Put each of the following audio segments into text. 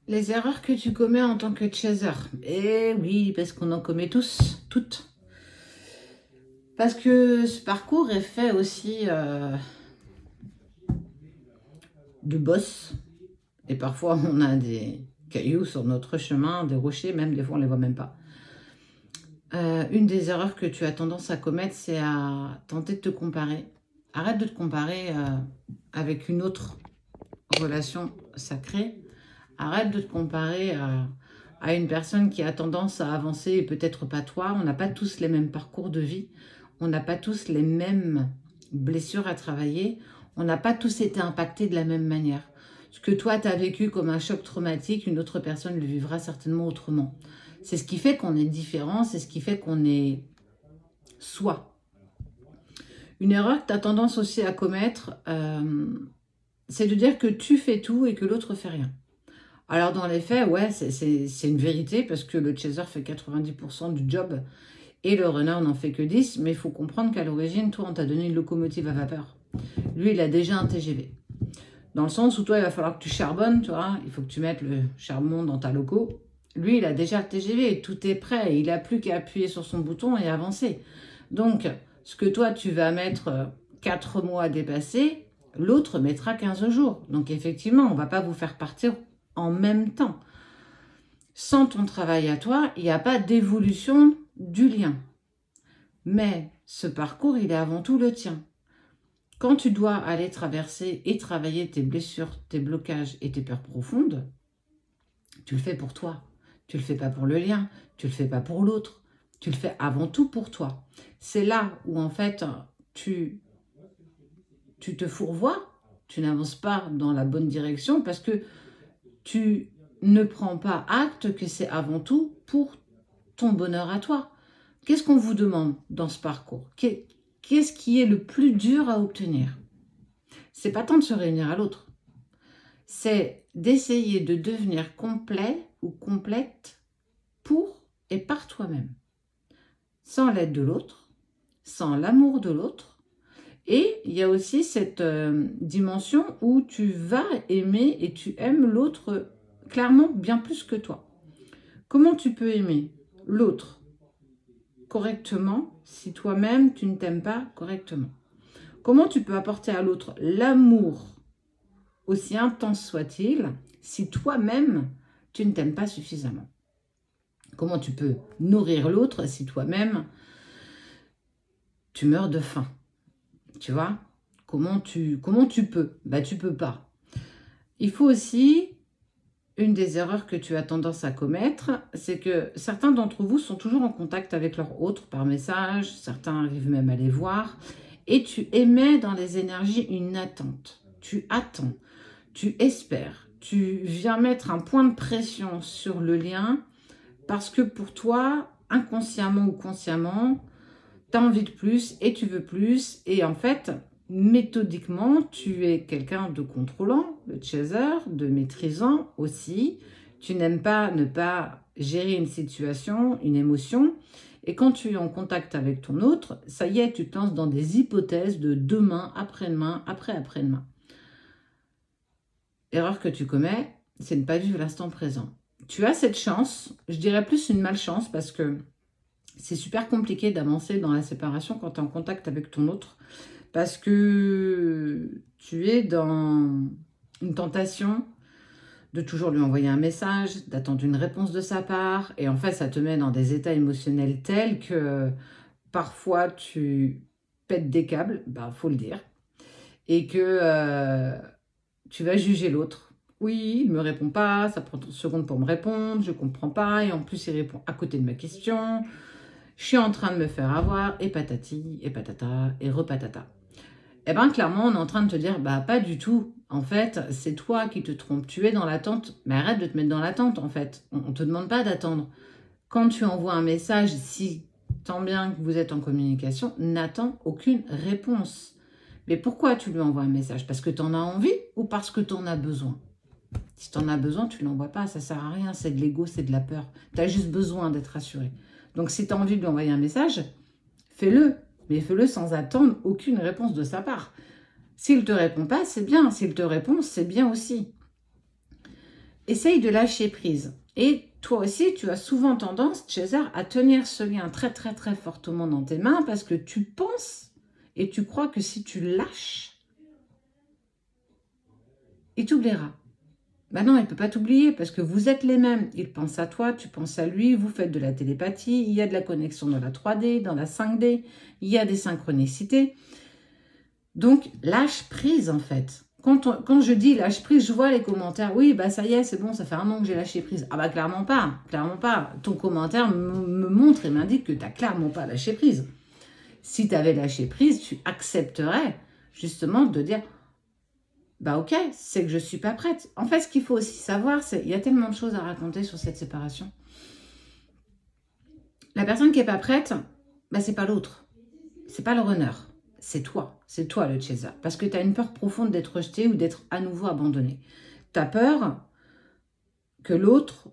Les erreurs que tu commets en tant que chaser. Eh oui, parce qu'on en commet tous, toutes. Parce que ce parcours est fait aussi de bosses. Et parfois, on a des cailloux sur notre chemin, des rochers, même des fois, on les voit même pas. Une des erreurs que tu as tendance à commettre, c'est à tenter de te comparer. Arrête de te comparer avec une autre relation sacrée. Arrête de te comparer à une personne qui a tendance à avancer et peut-être pas toi. On n'a pas tous les mêmes parcours de vie. On n'a pas tous les mêmes blessures à travailler. On n'a pas tous été impactés de la même manière. Ce que toi, tu as vécu comme un choc traumatique, une autre personne le vivra certainement autrement. C'est ce qui fait qu'on est différent, c'est ce qui fait qu'on est soi. Une erreur que tu as tendance aussi à commettre, c'est de dire que tu fais tout et que l'autre fait rien. Alors dans les faits, ouais, c'est une vérité parce que le chaser fait 90% du job et le runner n'en fait que 10, mais il faut comprendre qu'à l'origine, toi, on t'a donné une locomotive à vapeur. Lui, il a déjà un TGV. Dans le sens où toi, il va falloir que tu charbonnes, tu vois, il faut que tu mettes le charbon dans ta loco. Lui, il a déjà le TGV, tout est prêt, il n'a plus qu'à appuyer sur son bouton et avancer. Donc, ce que toi, tu vas mettre 4 mois à dépasser, l'autre mettra 15 jours. Donc, effectivement, on ne va pas vous faire partir en même temps. Sans ton travail à toi, il n'y a pas d'évolution du lien. Mais ce parcours, il est avant tout le tien. Quand tu dois aller traverser et travailler tes blessures, tes blocages et tes peurs profondes, tu le fais pour toi. Tu le fais pas pour le lien, tu le fais pas pour l'autre. Tu le fais avant tout pour toi. C'est là où en fait tu te fourvoies, tu n'avances pas dans la bonne direction parce que tu ne prends pas acte que c'est avant tout pour ton bonheur à toi. Qu'est-ce qu'on vous demande dans ce parcours? Qu'est-ce qui est le plus dur à obtenir? C'est pas tant de se réunir à l'autre, c'est d'essayer de devenir complet ou complète pour et par toi-même, sans l'aide de l'autre, sans l'amour de l'autre. Et il y a aussi cette dimension où tu vas aimer et tu aimes l'autre clairement bien plus que toi. Comment tu peux aimer l'autre correctement si toi-même tu ne t'aimes pas correctement? Comment tu peux apporter à l'autre l'amour, aussi intense soit-il, si toi-même tu ne t'aimes pas suffisamment? Comment tu peux nourrir l'autre si toi-même tu meurs de faim? Tu vois? Comment tu peux? Bah tu peux pas. Il faut aussi, une des erreurs que tu as tendance à commettre, c'est que certains d'entre vous sont toujours en contact avec leur autre par message, certains arrivent même à les voir, et tu émets dans les énergies une attente. Tu attends, tu espères, tu viens mettre un point de pression sur le lien parce que pour toi, inconsciemment ou consciemment, tu as envie de plus et tu veux plus. Et en fait, méthodiquement, tu es quelqu'un de contrôlant, de chaser, de maîtrisant aussi. Tu n'aimes pas ne pas gérer une situation, une émotion. Et quand tu es en contact avec ton autre, ça y est, tu te lances dans des hypothèses de demain, après-demain, après-après-demain. Erreur que tu commets, c'est ne pas vivre l'instant présent. Tu as cette chance, je dirais plus une malchance, parce que c'est super compliqué d'avancer dans la séparation quand tu es en contact avec ton autre, parce que tu es dans une tentation de toujours lui envoyer un message, d'attendre une réponse de sa part, et en fait ça te met dans des états émotionnels tels que parfois tu pètes des câbles, bah faut le dire, et que tu vas juger l'autre. Oui, il ne me répond pas, ça prend 30 secondes pour me répondre, je ne comprends pas, et en plus il répond à côté de ma question. Je suis en train de me faire avoir, et patati, et patata, et repatata. Eh bien, clairement, on est en train de te dire, bah pas du tout. En fait, c'est toi qui te trompes. Tu es dans l'attente, mais arrête de te mettre dans l'attente, en fait. On ne te demande pas d'attendre. Quand tu envoies un message, si tant bien que vous êtes en communication, n'attends aucune réponse. Mais pourquoi tu lui envoies un message? Parce que tu en as envie ou parce que tu en as besoin? Si tu en as besoin, tu ne l'envoies pas, ça ne sert à rien, c'est de l'ego, c'est de la peur. Tu as juste besoin d'être rassuré. Donc si tu as envie de lui envoyer un message, fais-le, mais fais-le sans attendre aucune réponse de sa part. S'il ne te répond pas, c'est bien. S'il te répond, c'est bien aussi. essaye de lâcher prise. Et toi aussi, tu as souvent tendance, César, à tenir ce lien très très très fortement dans tes mains parce que tu penses et tu crois que si tu lâches, il t'oubliera. Ben non, il ne peut pas t'oublier parce que vous êtes les mêmes. Il pense à toi, tu penses à lui, vous faites de la télépathie, il y a de la connexion dans la 3D, dans la 5D, il y a des synchronicités. Donc, lâche prise en fait. Quand je dis lâche prise, je vois les commentaires. Oui, bah ça y est, c'est bon, ça fait 1 an que j'ai lâché prise. Ah bah clairement pas, clairement pas. Ton commentaire me montre et m'indique que tu n'as clairement pas lâché prise. Si tu avais lâché prise, tu accepterais justement de dire bah ok, c'est que je ne suis pas prête. En fait, ce qu'il faut aussi savoir, c'est qu'il y a tellement de choses à raconter sur cette séparation. La personne qui n'est pas prête, bah c'est pas l'autre. C'est pas le runner. C'est toi le chaser. Parce que tu as une peur profonde d'être rejeté ou d'être à nouveau abandonné. Tu as peur que l'autre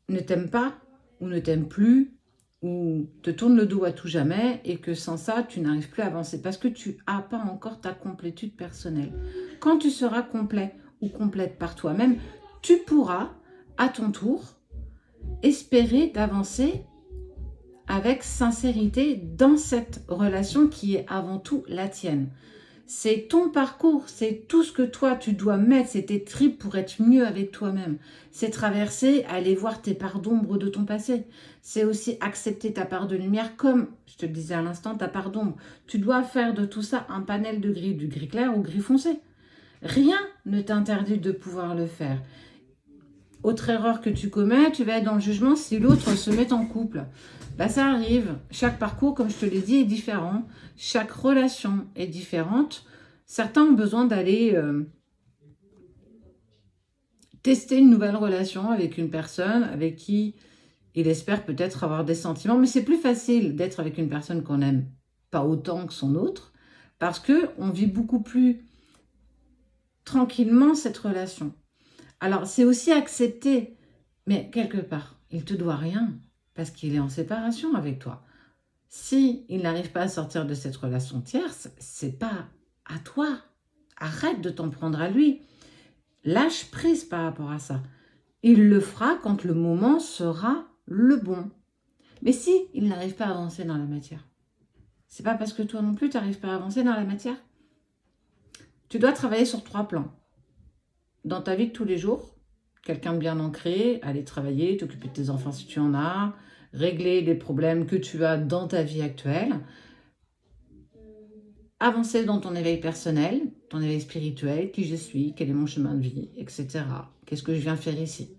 ne t'aime pas ou ne t'aime plus ou te tourne le dos à tout jamais et que sans ça, tu n'arrives plus à avancer parce que tu n'as pas encore ta complétude personnelle. Quand tu seras complet ou complète par toi-même, tu pourras, à ton tour, espérer d'avancer avec sincérité dans cette relation qui est avant tout la tienne. C'est ton parcours, c'est tout ce que toi tu dois mettre, c'est tes tripes pour être mieux avec toi-même. C'est traverser, aller voir tes parts d'ombre de ton passé. C'est aussi accepter ta part de lumière comme, je te le disais à l'instant, ta part d'ombre. Tu dois faire de tout ça un panel de gris, du gris clair au gris foncé. Rien ne t'interdit de pouvoir le faire. Autre erreur que tu commets, tu vas être dans le jugement si l'autre se met en couple. Bah, ça arrive. Chaque parcours, comme je te l'ai dit, est différent. Chaque relation est différente. Certains ont besoin d'aller tester une nouvelle relation avec une personne avec qui il espère peut-être avoir des sentiments. Mais c'est plus facile d'être avec une personne qu'on n'aime pas autant que son autre parce qu'on vit beaucoup plus tranquillement cette relation. Alors, c'est aussi accepter, mais quelque part, il ne te doit rien parce qu'il est en séparation avec toi. Si il n'arrive pas à sortir de cette relation tierce, c'est pas à toi. Arrête de t'en prendre à lui. Lâche prise par rapport à ça. Il le fera quand le moment sera le bon. Mais si il n'arrive pas à avancer dans la matière, c'est pas parce que toi non plus tu n'arrives pas à avancer dans la matière. Tu dois travailler sur 3 plans. Dans ta vie de tous les jours, quelqu'un de bien ancré, aller travailler, t'occuper de tes enfants si tu en as, régler les problèmes que tu as dans ta vie actuelle, avancer dans ton éveil personnel, ton éveil spirituel, qui je suis, quel est mon chemin de vie, etc. Qu'est-ce que je viens faire ici?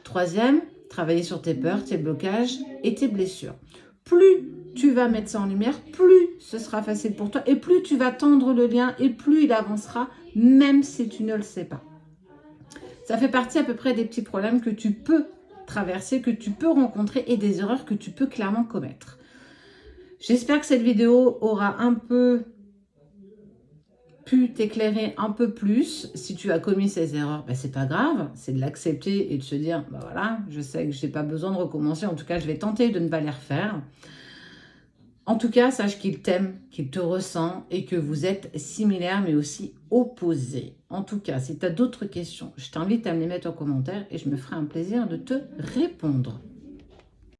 3e, travailler sur tes peurs, tes blocages et tes blessures. Plus tu vas mettre ça en lumière, plus ce sera facile pour toi et plus tu vas tendre le lien et plus il avancera, même si tu ne le sais pas. Ça fait partie à peu près des petits problèmes que tu peux traverser, que tu peux rencontrer et des erreurs que tu peux clairement commettre. J'espère que cette vidéo aura un peu pu t'éclairer un peu plus. Si tu as commis ces erreurs, ben c'est pas grave, c'est de l'accepter et de se dire, ben voilà, je sais que je n'ai pas besoin de recommencer, en tout cas je vais tenter de ne pas les refaire. En tout cas, sache qu'il t'aime, qu'il te ressent et que vous êtes similaires mais aussi opposés. En tout cas, si tu as d'autres questions, je t'invite à me les mettre en commentaire et je me ferai un plaisir de te répondre.